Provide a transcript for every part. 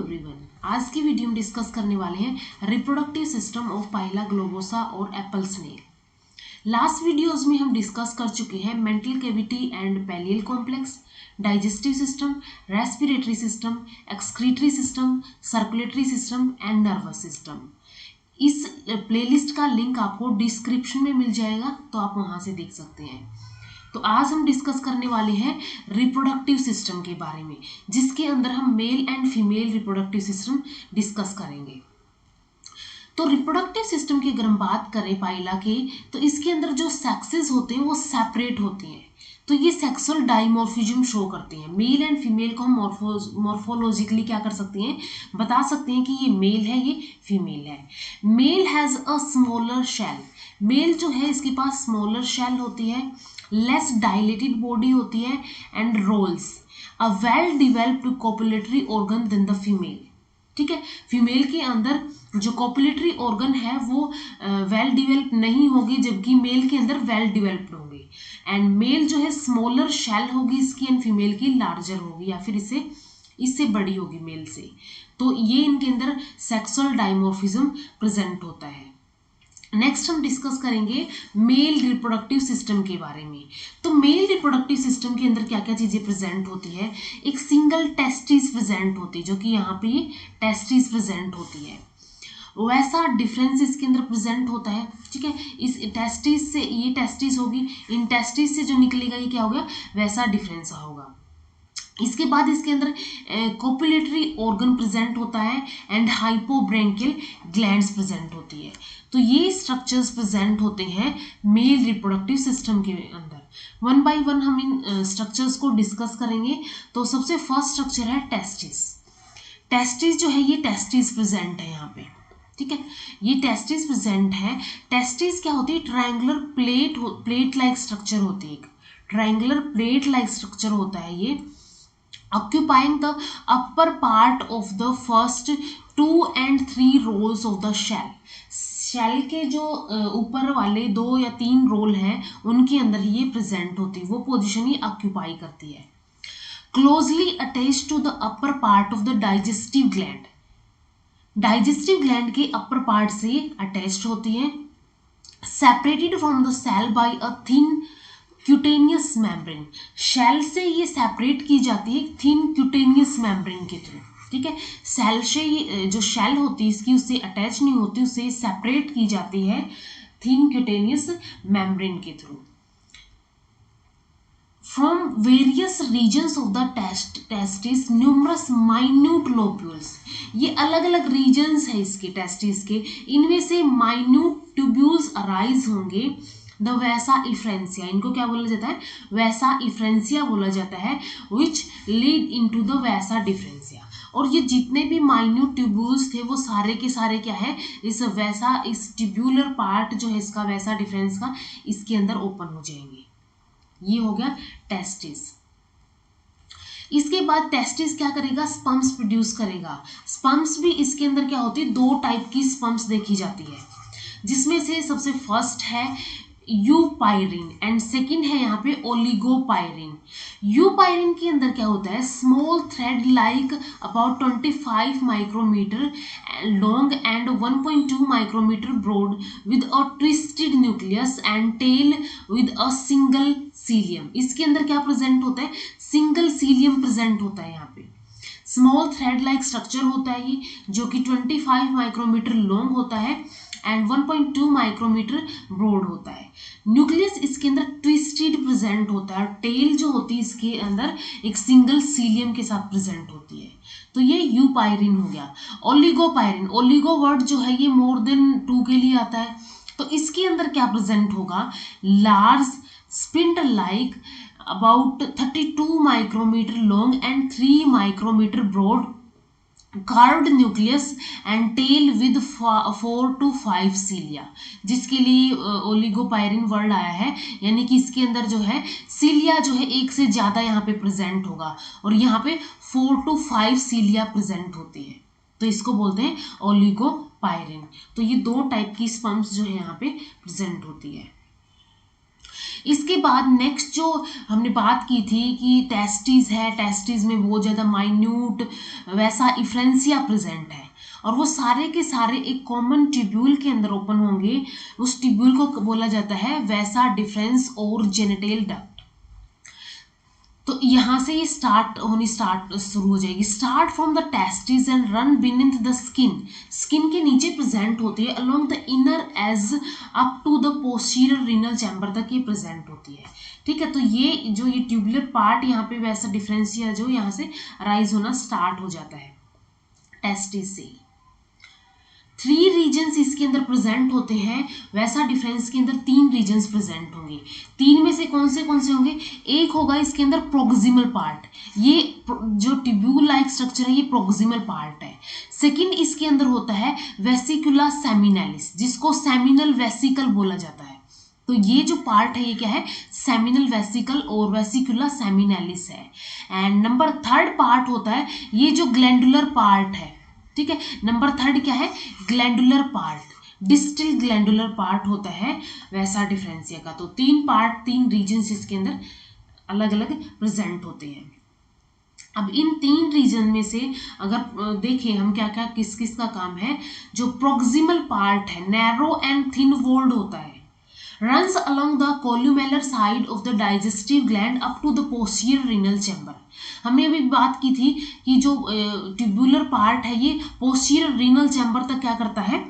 Everyone, आज की video में डिस्कस करने वाले हैं reproductive system of Pila globosa और एप्पल स्नेल। लास्ट वीडियोस में हम डिस्कस कर चुके हैं mantle cavity and pallial complex, digestive system, respiratory system, excretory system, circulatory system and nervous system. इस प्लेलिस्ट का लिंक आपको डिस्क्रिप्शन में मिल जाएगा, तो आप वहां से देख सकते हैं। तो आज हम डिस्कस करने वाले हैं रिप्रोडक्टिव सिस्टम के बारे में, जिसके अंदर हम male and female reproductive system discuss करेंगे। तो रिप्रोडक्टिव सिस्टम की अगर हम बात करें पाइला के, तो इसके अंदर जो सेक्सेस होते हैं वो सेपरेट होती हैं। तो ये सेक्सुअल डाइमॉर्फिज्म शो करते हैं। मेल एंड फीमेल को हम मॉर्फोलॉजिकली क्या कर सकते हैं, बता सकते हैं कि ये मेल है, ये फीमेल है। Male has a smaller shell. Male जो है इसके पास स्मॉलर शेल होती है, लेस डायलेटेड बॉडी होती है and rolls a well developed copulatory organ then the female. ठीक है, फीमेल के अंदर जो कोपुलेटरी ऑर्गन है वो वेल डिवेल्प नहीं होगी, जबकि मेल के अंदर वेल डिवेल्प्ड होगी। एंड मेल जो है स्मॉलर शेल होगी इसकी, एंड फीमेल की लार्जर होगी या फिर इससे बड़ी होगी मेल से। तो ये इनके अंदर सेक्सुअल डाइमॉर्फिज्म प्रेजेंट होता है। नेक्स्ट हम डिस्कस करेंगे मेल रिप्रोडक्टिव सिस्टम के बारे में। तो मेल रिप्रोडक्टिव सिस्टम के अंदर क्या क्या चीजें प्रेजेंट होती है। एक सिंगल टेस्टिस प्रेजेंट होती है, जो कि यहाँ पे टेस्टिस प्रेजेंट होती है। वैसा डिफरेंस इसके अंदर प्रेजेंट होता है। ठीक है, इस टेस्टिस से ये टेस्टिस होगी, इन टेस्टिस से जो निकलेगा ये क्या होगा, वैसा डिफरेंस होगा। इसके बाद इसके अंदर कोपुलेटरी ऑर्गन प्रेजेंट होता है एंड हाइपोब्रैंकियल ग्लैंड्स प्रेजेंट होती है। तो ये स्ट्रक्चर्स प्रेजेंट होते हैं मेल रिप्रोडक्टिव सिस्टम के अंदर। वन बाय वन हम इन स्ट्रक्चर्स को डिस्कस करेंगे। तो सबसे फर्स्ट स्ट्रक्चर है टेस्टिस। टेस्टिस जो है ये टेस्टिस प्रेजेंट है यहाँ पे। ठीक है, ये टेस्टिस प्रेजेंट है। टेस्टिस क्या होती है, ट्रायंगुलर प्लेट लाइक स्ट्रक्चर होती है। ट्रायंगुलर प्लेट लाइक स्ट्रक्चर होता है ये, occupying the upper part of the first 2 and 3 rows of the shell। Shell के जो ऊपर वाले 2 या 3 रोल हैं उनके अंदर ये प्रेजेंट होती है, वो पोजीशन ये ऑक्यूपाई करती है। Closely attach to the upper part of the digestive gland. Digestive gland के अपर पार्ट से अटैच्ड होती है। Separated from the shell by a thin cutaneous membrane. Shell से ये सेपरेट की जाती है थिन क्यूटेनियस मेम्ब्रेन के थ्रू। ठीक है, सेल से ये जो शेल होती है इसकी उससे अटैच नहीं होती, उससे सेपरेट की जाती है थिन क्यूटेनियस मेम्ब्रेन के through. From various regions of the testis numerous minute lobules. ये अलग अलग रीजन्स है इसके टेस्टिस के, इनमें से माइन्यूट ट्यूब्यूल्स अराइज होंगे। द वैसा इफ्रेंसिया, इनको क्या बोला जाता है, वैसा इफ्रेंसिया बोला जाता है, विच लीड इनटू द वैसा डिफरेंसिया। और ये जितने भी माइन्यूट ट्यूब्यूल्स थे वो सारे के सारे क्या है, इस ट्यूब्यूलर पार्ट जो है इसका वैसा डिफरेंस का, इसके अंदर ओपन हो जाएंगे। ये हो गया टेस्टिस। इसके बाद टेस्टिस क्या करेगा, स्पर्म्स प्रोड्यूस करेगा। स्पर्म्स भी इसके अंदर क्या होती है, 2 टाइप की स्पर्म्स देखी जाती है, जिसमें से सबसे फर्स्ट है यूपाइरिन एंड सेकंड है यहाँ पे ओलिगोपाइरिन। यूपाइरिन के अंदर क्या होता है, small thread like about 25 micrometer long and 1.2 micrometer broad with a twisted nucleus and tail with a single cilium. इसके अंदर क्या प्रेजेंट होता है, सिंगल सीलियम प्रेजेंट होता है। यहाँ पे स्मॉल थ्रेड लाइक स्ट्रक्चर होता है ये, जो कि 25 माइक्रोमीटर लॉन्ग होता है एंड 1.2 माइक्रोमीटर ब्रॉड होता है। न्यूक्लियस इसके अंदर ट्विस्टेड प्रेजेंट होता है। टेल जो होती है इसके अंदर एक सिंगल सीलियम के साथ प्रेजेंट होती है। तो ये यूपाइरिन हो गया। ओलिगोपाइरिन, ओलिगो वर्ड जो है ये मोर देन 2 के लिए आता है। तो इसके अंदर क्या प्रेजेंट होगा, large spindle like about 32 micrometer long and 3 micrometer broad curved nucleus and tail with 4 to 5 cilia, जिसके लिए ओलिगोपाइरिन वर्ड आया है। यानी कि इसके अंदर जो है सीलिया जो है एक से ज्यादा यहाँ पे प्रेजेंट होगा, और यहाँ पे 4 to 5 सीलिया प्रेजेंट होती है, तो इसको बोलते हैं ओलिगोपाइरिन। तो ये 2 टाइप की स्पर्म्स जो है यहाँ पे प्रेजेंट होती है। इसके बाद नेक्स्ट जो हमने बात की थी कि टेस्टिस है, टेस्टिस में बहुत ज़्यादा माइन्यूट वैसा इफ्रेंसिया प्रेजेंट है और वो सारे के सारे एक कॉमन ट्यूब्यूल के अंदर ओपन होंगे। उस ट्यूब्यूल को बोला जाता है वैसा डिफरेंस और जेनिटल डक्ट। तो यहाँ से ये स्टार्ट शुरू हो जाएगी। Start from the testis and run beneath the skin, skin के नीचे प्रेजेंट होती है along the inner edge up to the posterior renal chamber तक ये प्रेजेंट होती है। ठीक है, तो ये जो ये ट्यूबुलर पार्ट यहाँ पे वैसा डिफरेंशिया जो यहाँ से राइज होना स्टार्ट हो जाता है टेस्टिस से। 3 रीजन्स इसके अंदर प्रेजेंट होते हैं, वैसा डिफरेंस के अंदर 3 रीजन्स प्रेजेंट होंगे। 3 में से कौन से होंगे? एक होगा इसके अंदर प्रोक्सिमल पार्ट, ये जो ट्यूब्यूल लाइक स्ट्रक्चर है ये प्रोक्सिमल पार्ट है। सेकंड इसके अंदर होता है वेसिकुला सेमिनैलिस, जिसको सेमिनल वेसिकल बोला जाता है। तो ये जो पार्ट है ये क्या है? सेमिनल वेसिकल और वेसिकुला सेमिनैलिस है। एंड नंबर 3 पार्ट होता है ये जो ग्लैंडुलर पार्ट है। ठीक है, नंबर 3 क्या है? Glandular part, distal glandular part होता है वैसा डिफरेंशिया का। तो 3 पार्ट, 3 रीजन्स इसके अंदर अलग अलग प्रेजेंट होते हैं। अब इन 3 रीजन में से अगर देखें हम क्या क्या किस किस का काम है, जो प्रोक्सिमल पार्ट है नैरो एंड थिन वॉल्ड होता है, runs along the columnar side of the digestive gland up to the posterior renal chamber। हमने अभी बात की थी कि जो ट्यूबुलर पार्ट है ये पोस्टीरियर रीनल चैम्बर तक क्या करता है?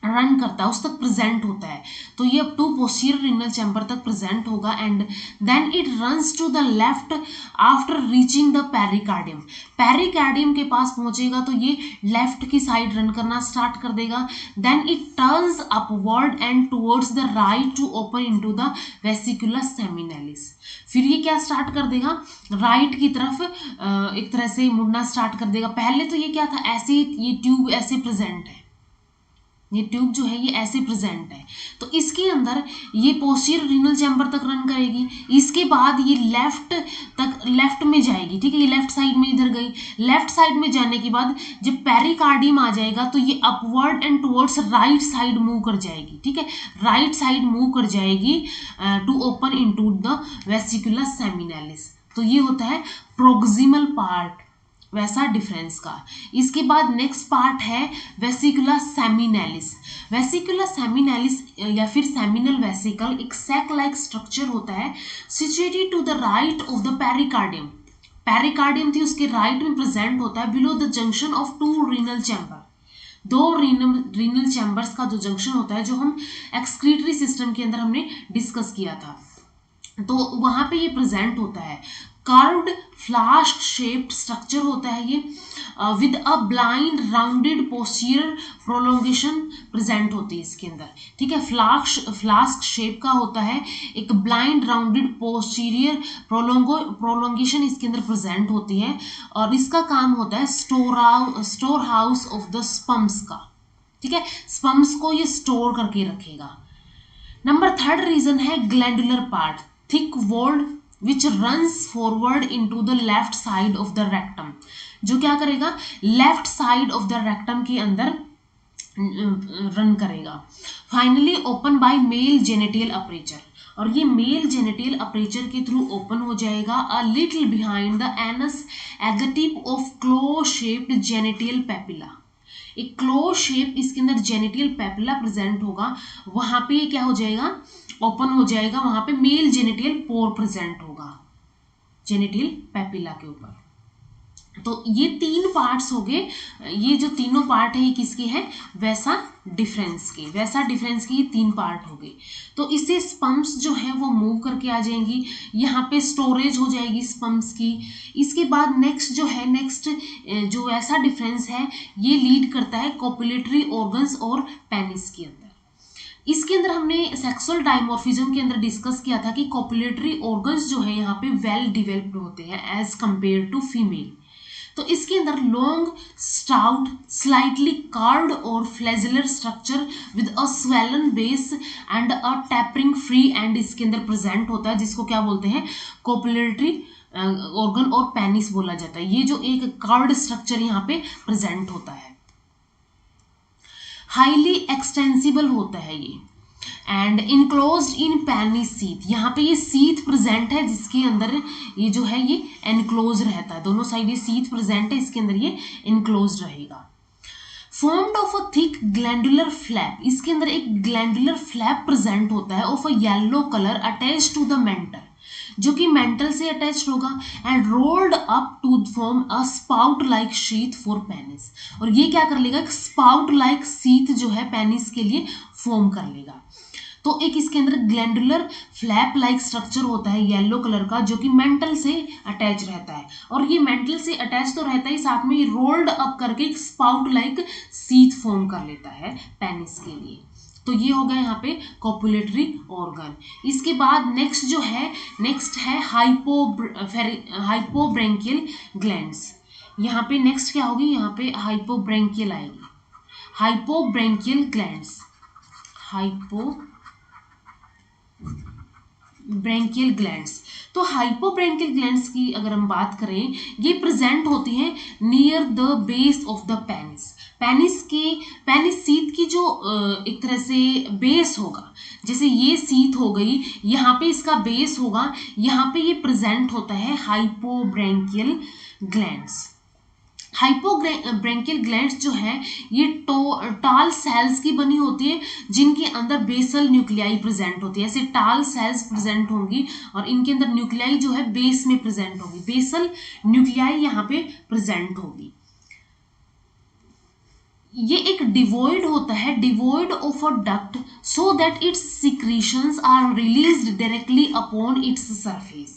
रन करता है, उस तक प्रेजेंट होता है। तो ये up to posterior renal chamber तक प्रेजेंट होगा and then it runs to the left after reaching the pericardium. Pericardium के पास पहुंचेगा तो ये लेफ्ट की साइड रन करना स्टार्ट कर देगा। Then it turns upward and towards the right to open into the vesicula seminalis. फिर ये क्या स्टार्ट कर देगा? राइट की तरफ एक तरह से मुड़ना स्टार्ट कर देगा। पहले तो ये क्या था? ऐसे ये ट्यूब ऐसे प्रेजेंट है, ये ट्यूब जो है ये ऐसे प्रेजेंट है। तो इसके अंदर ये पोस्टीरियर रीनल चैम्बर तक रन करेगी। इसके बाद ये लेफ्ट में जाएगी। ठीक है, ये लेफ्ट साइड में इधर गई। लेफ्ट साइड में जाने के बाद जब पेरिकार्डियम आ जाएगा तो ये upward and towards right side move कर जाएगी। ठीक है, राइट साइड मूव कर जाएगी to open into the vesicula सेमिनैलिस। तो ये होता है प्रोक्सिमल पार्ट वैसा डिफरेंस का। इसके बाद नेक्स्ट पार्ट है वेसिकुला सेमिनैलिस। वेसिकुला सेमिनैलिस या फिर सेमिनल वेसिकल एक सैक लाइक स्ट्रक्चर होता है situated to the right of the pericardium. Pericardium थी उसके राइट में प्रेजेंट होता है below the junction of 2 renal chamber. 2 renal chambers का जो जंक्शन होता है, जो हम एक्सक्रीटरी सिस्टम के अंदर हमने डिस्कस किया था, तो वहां पे ये प्रेजेंट होता है। कर्व्ड फ्लास्क शेप्ड स्ट्रक्चर होता है ये with a blind rounded posterior prolongation present होती है इसके अंदर। ठीक है, फ्लास्क शेप का होता है, एक ब्लाइंड राउंडेड पोस्टीरियर प्रोलोंगेशन इसके अंदर प्रेजेंट होती है और इसका काम होता है store house of the sperms का। ठीक है, स्पम्स को ये स्टोर करके रखेगा। नंबर 3 रीजन है glandular part, thick walled which runs forward into the left side of the rectum, जो क्या करेगा? Left side of the rectum के अंदर रन करेगा। Finally open by male genital aperture, और ये मेल जेनिटल अपर्चर के थ्रू ओपन हो जाएगा a little behind the anus at the tip of claw shaped genital papilla. एक क्लो शेप इसके अंदर जेनिटल पेपिला प्रेजेंट होगा, वहां पे क्या हो जाएगा? ओपन हो जाएगा, वहां पे मेल जेनिटल पोर प्रेजेंट होगा जेनिटल पेपिला के ऊपर। तो ये 3 पार्ट्स हो गए। ये जो तीनों पार्ट है ये किसके हैं? वैसा डिफरेंस के ये 3 पार्ट हो गए। तो इससे स्पम्स जो है वो मूव करके आ जाएंगी, यहाँ पे स्टोरेज हो जाएगी स्पम्स की। इसके बाद नेक्स्ट जो वैसा डिफरेंस है ये लीड करता है कोपुलेटरी ऑर्गन्स और पेनिस के अंदर। इसके अंदर हमने सेक्सुअल डायमॉर्फिज्म के अंदर डिस्कस किया था कि कोपुलेटरी ऑर्गन्स जो है यहाँ पे वेल डेवलप्ड होते हैं एज कंपेयर टू फीमेल। तो इसके अंदर लॉन्ग स्टाउट स्लाइटली कार्व्ड और flagellar structure with a swollen base and a tapering free end इसके अंदर प्रेजेंट होता है, जिसको क्या बोलते हैं? कोपुलेटरी ऑर्गन और पेनिस बोला जाता है। ये जो एक कार्व्ड स्ट्रक्चर यहाँ पे प्रेजेंट होता है, हाईली एक्सटेंसिबल होता है ये। एंड इनक्लोज्ड इन पैनी सीथ, यहाँ पे ये सीथ प्रेजेंट है जिसके अंदर ये जो है ये एनक्लोज रहता है, दोनों साइड ये सीथ प्रेजेंट है, इसके अंदर ये इनक्लोज रहेगा। Formed of a thick glandular flap, इसके अंदर एक ग्लैंडुलर फ्लैप प्रेजेंट होता है of a yellow colour attach to the mantle, जो कि मेंटल से अटैच्ड होगा, and rolled up to form a spout like sheath for penis, और ये क्या कर लेगा, स्पाउट लाइक शीथ जो है पेनिस के लिए फॉर्म कर लेगा। तो एक इसके अंदर ग्लैंडुलर फ्लैप लाइक स्ट्रक्चर होता है येलो कलर का, जो कि मेंटल से अटैच रहता है, और ये मेंटल से अटैच तो रहता ही, साथ में ये रोल्ड अप करके एक स्पाउट लाइक शीथ फॉर्म कर लेता है पेनिस के लिए। तो ये हो गया यहाँ पे कॉपुलेटरी ऑर्गन। इसके बाद नेक्स्ट जो है, नेक्स्ट है हाइपोब्रेंकियल ग्लैंड्स। यहाँ पे नेक्स्ट क्या होगी, यहाँ पे हाइपोब्रेंकियल आएगी, हाइपोब्रेंकियल ग्लैंड्स, हाइपोब्रेंकियल ग्लैंड्स। तो हाइपोब्रेंकियल ग्लैंड्स की अगर हम बात करें, ये प्रेजेंट होती हैं near the base of the penis, penis sheath की जो एक तरह से बेस होगा, जैसे ये सीथ हो गई, यहाँ पे इसका बेस होगा, यहाँ पे ये प्रेजेंट होता है हाइपोब्रेंकियल ग्लैंड्स। हाइपोब्रेंकियल ग्लैंड्स जो है ये टाल सेल्स की बनी होती है, जिनके अंदर बेसल न्यूक्लियाई प्रेजेंट होती है, ऐसे टाल सेल्स प्रेजेंट होंगी और इनके अंदर न्यूक्लियाई जो है बेस में प्रेजेंट होगी, बेसल न्यूक्लियाई यहाँ पे प्रेजेंट होगी। ये एक डिवॉइड होता है, devoid of a duct, so that its secretions are released directly upon its surface,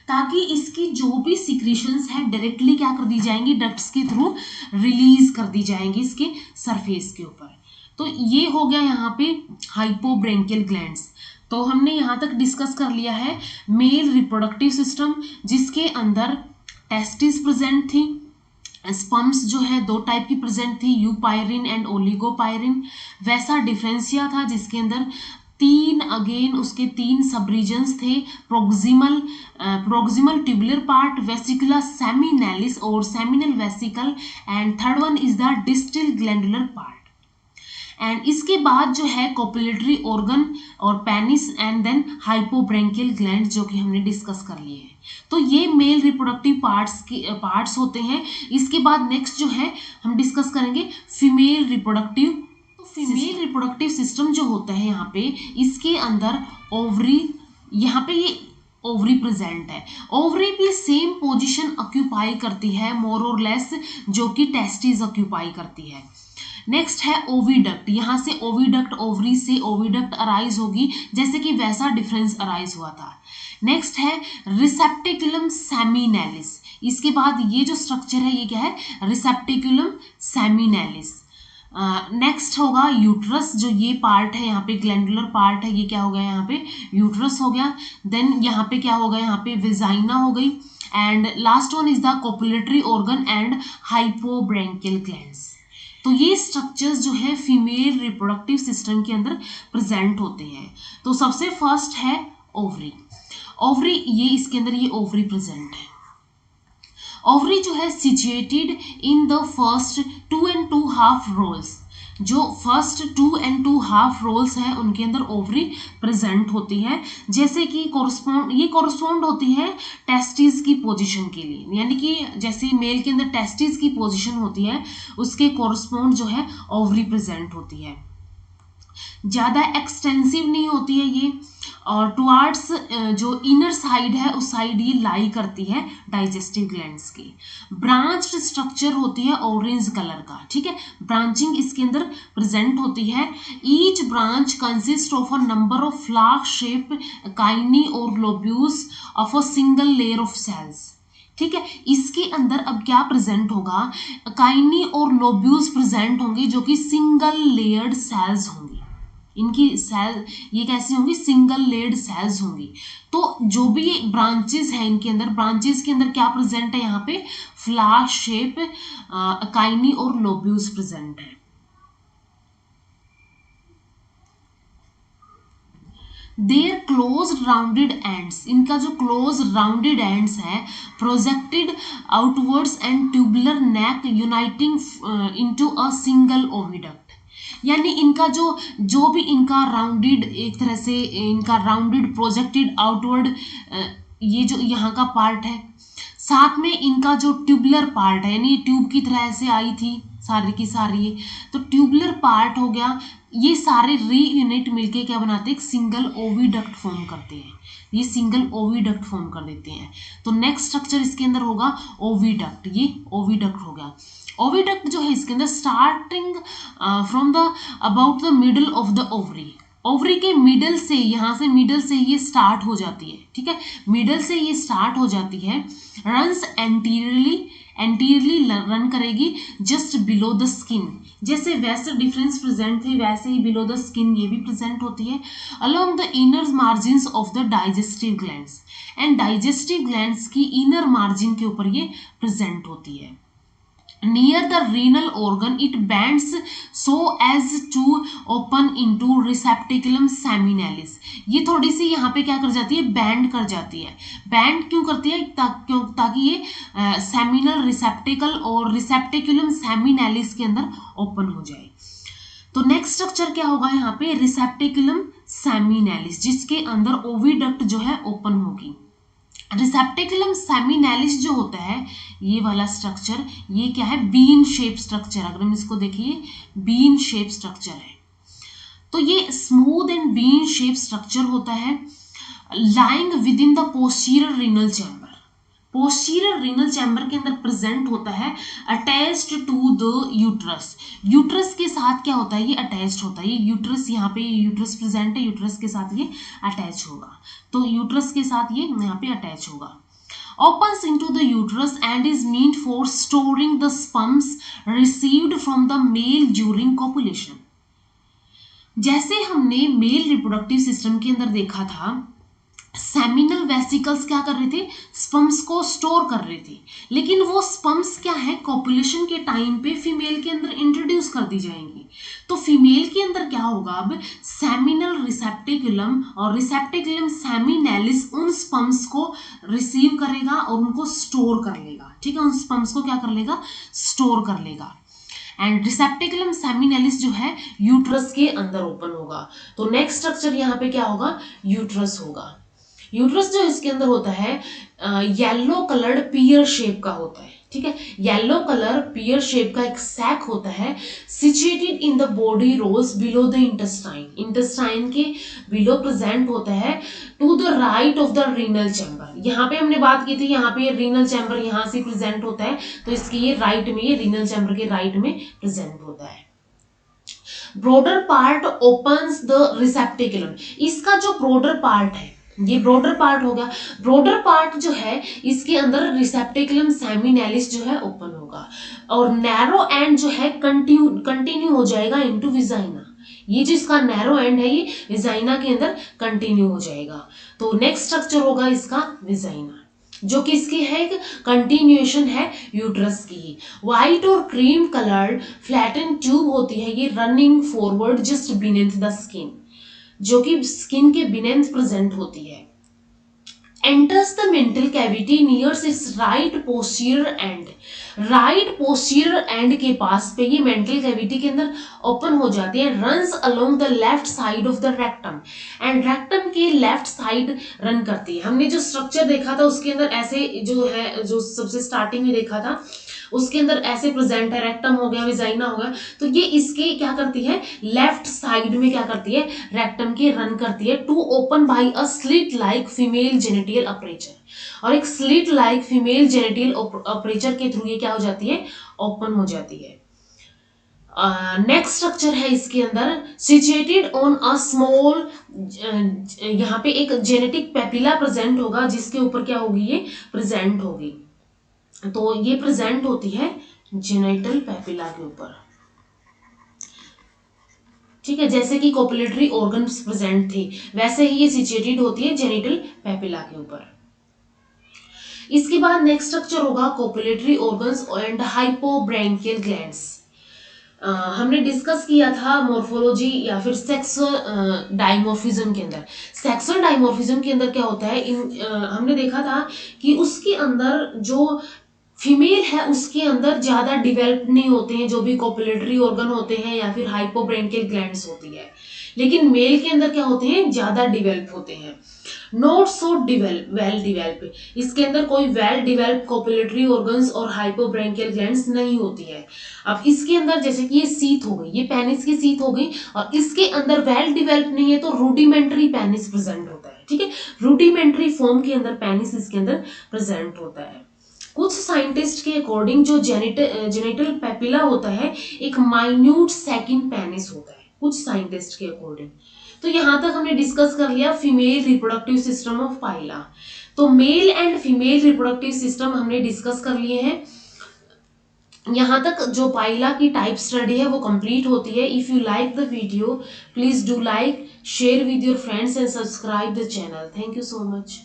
ताकि इसकी जो भी सिक्रीशंस हैं डायरेक्टली क्या कर दी जाएंगी, डक्ट्स के थ्रू रिलीज कर दी जाएंगी इसके सरफेस के ऊपर। तो ये हो गया यहाँ पे हाइपोब्रेंकियल ग्लैंड्स। तो हमने यहाँ तक डिस्कस कर लिया है मेल रिप्रोडक्टिव सिस्टम, जिसके अंदर टेस्टिस प्रेजेंट थी, स्पर्म्स जो है दो टाइप की प्रेजेंट थी, यूपायरिन एंड ओलिगोपायरिन। वैसा डिफरेंशिया था जिसके अंदर उसके तीन सब रीजन्स थे, प्रोक्सिमल ट्यूबुलर पार्ट, वेसिकुला सेमिनेलिस और seminal vesicle, and third one is the distal glandular part. And इसके बाद जो है कॉपुलेटरी ऑर्गन और पेनिस एंड देन हाइपोब्रेंकियल ग्लैंड, जो कि हमने डिस्कस कर लिए हैं। तो ये मेल रिप्रोडक्टिव पार्ट्स होते हैं। इसके बाद नेक्स्ट जो है हम डिस्कस करेंगे फीमेल रिप्रोडक्टिव। तो फीमेल रिप्रोडक्टिव सिस्टम जो होता है यहाँ पे, इसके अंदर ओवरी, यहाँ पे ये ओवरी प्रेजेंट है, ओवरी भी सेम पोजीशन ऑक्यूपाई करती है मोर और लेस, जो कि टेस्टिस ऑक्यूपाई करती है। नेक्स्ट है ओविडक्ट, यहाँ से ओविडक्ट, ओवरी से ओविडक्ट अराइज होगी, जैसे कि वैसा डिफरेंस अराइज हुआ था। नेक्स्ट है रिसेप्टिकुलम सेमिनेलिस। इसके बाद ये जो स्ट्रक्चर है ये क्या है, रिसेप्टिकुलम सेमिनेलिस। नेक्स्ट होगा यूट्रस, जो ये पार्ट है यहाँ पे ग्लैंडुलर पार्ट है, ये क्या हो गया यहाँ पे यूट्रस हो गया। देन यहाँ पे क्या होगा, यहाँ पे विजाइना हो गई, and last one is the copulatory organ and hypobranchial glands. तो ये स्ट्रक्चर्स जो है फीमेल रिप्रोडक्टिव सिस्टम के अंदर प्रेजेंट होते हैं। तो सबसे फर्स्ट है ओवरी, ओवरी ये इसके अंदर ये ओवरी प्रेजेंट है। ओवरी जो है situated in the first 2 and 2.5 rolls, जो फर्स्ट 2 and 2.5 रोल्स हैं उनके अंदर ओवरी प्रेजेंट होती है, जैसे कि कोरस्पॉन्ड होती है टेस्टिस की पोजीशन के लिए, यानी कि जैसे मेल के अंदर टेस्टिस की पोजीशन होती है उसके कोरस्पॉन्ड जो है ओवरी प्रेजेंट होती है। ज़्यादा एक्सटेंसिव नहीं होती है ये, और टुवार्ड्स जो इनर साइड है उस साइड ये लाई करती है डाइजेस्टिव ग्लैंड्स की। ब्रांच्ड स्ट्रक्चर होती है ऑरेंज कलर का, ठीक है, ब्रांचिंग इसके अंदर प्रेजेंट होती है। Each branch consist of a number of flower shape काइनी और lobules of a single layer of cells, ठीक है। इसके अंदर अब क्या प्रेजेंट होगा, काइनी और लोब्यूल्स प्रेजेंट होंगे, जो कि सिंगल लेयर्ड सेल्स होंगी। इनकी सेल ये कैसी होंगी, सिंगल लेयर्ड सेल्स होंगी। तो जो भी ब्रांचेस हैं इनके अंदर, ब्रांचेस के अंदर क्या प्रेजेंट है, यहाँ पे फ्लावर शेप काइनी और लोब्यूल्स प्रेजेंट है। देयर क्लोज राउंडेड एंड्स, इनका जो क्लोज राउंडेड एंड्स है projected outwards and tubular neck uniting into a single oviduct. यानी इनका जो भी इनका राउंडेड, एक तरह से इनका राउंडेड प्रोजेक्टेड आउटवर्ड ये जो यहाँ का पार्ट है, साथ में इनका जो ट्यूबुलर पार्ट है, यानी ट्यूब की तरह ऐसे आई थी सारी की सारी, तो ट्यूबुलर पार्ट हो गया। ये सारे रीयूनिट मिलके क्या बनाते हैं, एक सिंगल ओविडक्ट फॉर्म करते हैं, ये सिंगल ओविडक्ट फॉर्म कर देते हैं। तो नेक्स्ट स्ट्रक्चर इसके अंदर होगा ओविडक्ट, ये ओविडक्ट हो गया। ओविडक्ट जो है इसके अंदर starting from the about the middle of the ovary, ovary के मिडल से, यहाँ से मिडल से ये स्टार्ट हो जाती है, ठीक है, मिडल से ये स्टार्ट हो जाती है, रन्स एंटीरियरली रन करेगी जस्ट बिलो द स्किन, जैसे वैसे डिफरेंस प्रेजेंट थे वैसे ही बिलो द स्किन ये भी प्रेजेंट होती है, along the inner margins of the digestive glands, and digestive glands की इनर मार्जिन के ऊपर ये प्रेजेंट होती है। Near the renal organ, it bends so as to open into receptaculum seminalis. ये थोड़ी सी यहाँ पे क्या कर जाती है, बैंड कर जाती है। बैंड क्यों करती है, ताकि ये सेमिनल रिसेप्टिकल और रिसेप्टिकुलम सेमिनालिस के अंदर ओपन हो जाए। तो नेक्स्ट स्ट्रक्चर क्या होगा यहाँ पे, रिसेप्टिकुलम सेमिनालिस, जिसके अंदर ओविडक्ट जो है ओपन होगी। रिसेप्टिकुलम सेमिनालिस जो होता है ये वाला स्ट्रक्चर, ये क्या है, बीन शेप स्ट्रक्चर, अगर हम इसको देखिए बीन शेप स्ट्रक्चर है, तो ये smooth and bean shape structure होता है, lying within the posterior renal chamber, posterior renal chamber के अंदर प्रेजेंट होता है, attached to the uterus, uterus के साथ क्या होता है, ये अटैच्ड होता है, ये यूट्रस, यहाँ पे यूट्रस प्रेजेंट है, यूट्रस के साथ ये अटैच होगा, तो यूट्रस के साथ ये यहाँ पे अटैच होगा। Opens into the uterus and is meant for storing the sperms received from the male during copulation. जैसे हमने मेल रिप्रोडक्टिव सिस्टम के अंदर देखा था, सेमिनल वेसिकल्स क्या कर रहे थे, स्पर्म्स को स्टोर कर रहे थे, लेकिन वो स्पर्म्स क्या है, कॉपुलेशन के टाइम पे फीमेल के अंदर इंट्रोड्यूस कर दी जाएंगी। तो फीमेल के अंदर क्या होगा, अब सेमिनल रिसेप्टिकुलम और रिसेप्टिकुलम सेमिनालिस उन स्पर्म्स को रिसीव करेगा और उनको स्टोर कर लेगा, ठीक है, उन स्पर्म्स को क्या कर लेगा, स्टोर कर लेगा। एंड रिसेप्टिकुलम सेमिनालिस जो है यूट्रस के अंदर ओपन होगा। तो नेक्स्ट स्ट्रक्चर यहाँ पे क्या होगा, यूट्रस होगा। यूट्रस जो इसके अंदर होता है येलो कलर्ड पियर शेप का होता है, ठीक है, येलो कलर पियर शेप का एक सैक होता है, situated in the body rolls below the intestine, intestine के बिलो प्रेजेंट होता है, to the right of the renal chamber. यहाँ पे हमने बात की थी, यहाँ पे रीनल चैम्बर यहाँ से प्रेजेंट होता है, तो इसके ये राइट में, ये रीनल चैम्बर के राइट में प्रेजेंट होता है। ब्रोडर पार्ट ओपन्स द रिसेप्टिकुलम, इसका जो ब्रोडर पार्ट है, ये ब्रोडर पार्ट होगा, ब्रोडर पार्ट जो है इसके अंदर रिसेप्टिकुलम सेमिनालिस जो है ओपन होगा, और नैरो एंड जो है कंटिन्यू हो जाएगा इनटू विजाइना, ये जो इसका नैरो एंड है ये विजाइना के अंदर कंटिन्यू हो जाएगा। तो नेक्स्ट स्ट्रक्चर होगा इसका विजाइना, जो कि इसकी है एक कंटिन्यूएशन है यूट्रस की। व्हाइट और क्रीम कलर्ड फ्लैटन ट्यूब होती है, ये running forward just beneath the skin, जो कि स्किन के बिनेथ प्रेजेंट होती है। Enters the mantle cavity nears it's right posterior and, right posterior and के पास पे ये मेंटल कैविटी के अंदर ओपन हो जाती है, runs along the left side of the rectum, and rectum के लेफ्ट साइड रन करती है। हमने जो स्ट्रक्चर देखा था उसके अंदर ऐसे जो है, जो सबसे स्टार्टिंग में देखा था उसके अंदर ऐसे प्रेजेंट है, रेक्टम हो गया, विजाइना हो गया, तो ये इसके क्या करती है, लेफ्ट साइड में क्या करती है, रेक्टम के रन करती है, to open by a slit like female genital aperture, और एक slit like female genital aperture के थ्रू ये क्या हो जाती है, ओपन हो जाती है। नेक्स्ट स्ट्रक्चर है इसके अंदर, सिचुएटेड ऑन अ स्मॉल, यहाँ पे एक जेनेटिक पेपिला प्रेजेंट होगा, जिसके ऊपर क्या होगी, ये प्रेजेंट होगी, तो ये प्रेजेंट होती है जेनिटल पेपिला के ऊपर, ठीक है, जैसे कि कोपुलेटरी ऑर्गन्स प्रेजेंट थे वैसे ही ये सिचुएटेड होती है जेनिटल पेपिला के ऊपर। इसके बाद नेक्स्ट स्ट्रक्चर होगा कोपुलेटरी ऑर्गन्स एंड हाइपोब्रैंकियल ग्लैंड्स। हमने डिस्कस किया था मॉर्फोलॉजी या फिर सेक्सुअल डाइमॉर्फिज्म के अंदर, सेक्सुअल डाइमॉर्फिज्म के अंदर क्या होता है, हमने देखा था कि उसके अंदर जो फीमेल है उसके अंदर ज्यादा डिवेल्प नहीं होते हैं जो भी कोपुलेटरी ऑर्गन होते हैं या फिर हाइपोब्रेंकियल ग्लैंड्स होती है, लेकिन मेल के अंदर क्या होते हैं, ज्यादा डिवेल्प होते हैं। Not so develop, well develop, इसके अंदर कोई वेल डिवेल्प कोपुलेटरी ऑर्गन्स और हाइपोब्रेंकियल ग्लैंड्स नहीं होती है। अब इसके अंदर जैसे कि ये सीथ हो गई, ये पेनिस की सीथ हो गई, और इसके अंदर वेल डिवेल्प नहीं है तो रूडिमेंट्री पेनिस प्रेजेंट होता है, ठीक है, रूडिमेंट्री फॉर्म के अंदर पेनिस इसके अंदर प्रेजेंट होता है। कुछ साइंटिस्ट के अकॉर्डिंग जो जेनिटल पेपिला होता है एक माइन्यूट सेकंड पेनिस होता है, कुछ साइंटिस्ट के अकॉर्डिंग। तो यहां तक हमने डिस्कस कर लिया फीमेल रिप्रोडक्टिव सिस्टम ऑफ पाइला। तो male and female reproductive system हमने डिस्कस कर लिए हैं। यहां तक जो पाइला की टाइप स्टडी है वो कंप्लीट होती है। If you like the video please do like, share with your friends and subscribe the channel. Thank you so much.